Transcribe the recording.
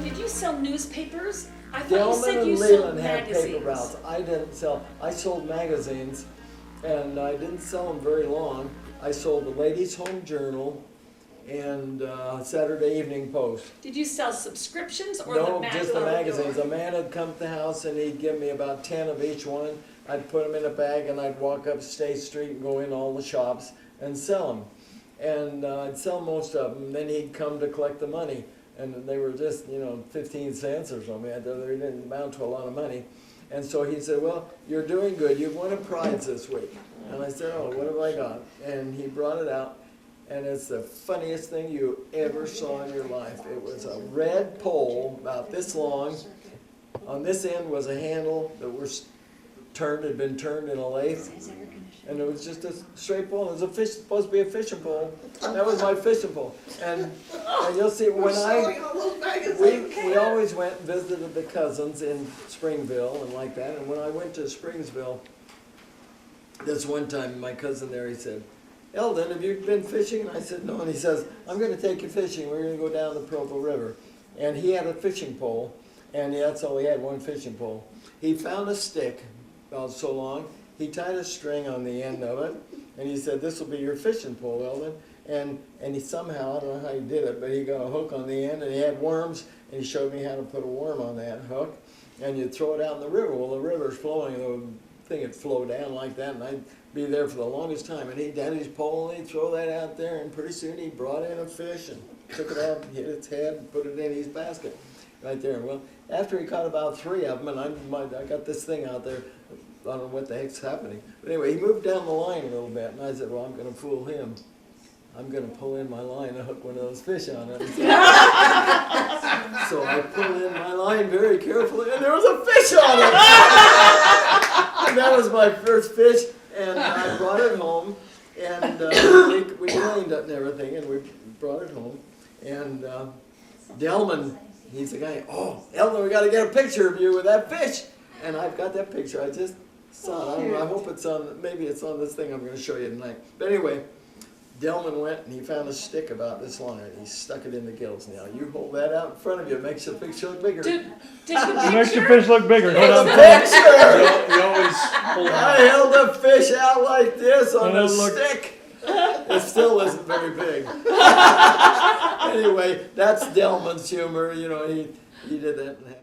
Did you sell newspapers? I thought you Delman said and you sold Leland had magazines. paper routes. I didn't sell. I sold magazines, and I didn't sell them very long. I sold the Ladies' Home Journal and Saturday Evening Post. Did you sell subscriptions or No, the just the magazines. A magazines? man would come to the house and he'd give me about 10 of each one. I'd put them in a bag and I'd walk up State Street and go in all the shops and sell them. And I'd sell most of them. Then he'd come to collect the money. And they were just, 15 cents or something. They didn't amount to a lot of money. And so he said, well, you're doing good. You've won a prize this week. And I said, oh, what have I got? And he brought it out. And it's the funniest thing you ever saw in your life. It was a red pole about this long. On this end was a handle that was had been turned in a lathe. And it was just a straight pole. It was supposed to be a fishing pole. That was my fishing pole. And you'll see when we always went and visited the cousins in Springville and like that. And when I went to Springsville, this one time my cousin there, he said, Elden, have you been fishing? And I said, no. And he says, I'm going to take you fishing. We're going to go down the Provo River. And he had a fishing pole, and that's all he had, one fishing pole. He found a stick about so long. He tied a string on the end of it, and he said, this will be your fishing pole, Elden. And he somehow, I don't know how he did it, but he got a hook on the end, and he had worms, and he showed me how to put a worm on that hook. And you throw it out in the river. Well, the river's flowing, the thing would flow down like that, and I'd be there for the longest time. And he'd have his pole, and he'd throw that out there, and pretty soon he brought in a fish and took it out, hit its head, and put it in his basket right there. Well, after he caught about 3 of them, and I got this thing out there, I don't know what the heck's happening. But anyway, he moved down the line a little bit, and I said, well, I'm going to fool him. I'm going to pull in my line and hook one of those fish on it. So I pulled in my line very carefully, and there was a fish on it! And that was my first fish, and I brought it home, and we cleaned it and everything, and we brought it home. And Delman, he's the guy, oh, Elden, we got to get a picture of you with that fish. And I've got that picture. I just saw it. I hope it's on, maybe it's on this thing I'm going to show you tonight. But anyway, Delman went and he found a stick about this long, and he stuck it in the gills. Now, you hold that out in front of you, it makes the picture look bigger. Did the It makes your picture? fish look bigger. The picture! You always hold I held the fish out like this on And a it looked- stick. It still isn't very big. Anyway, that's Delman's humor. He did that.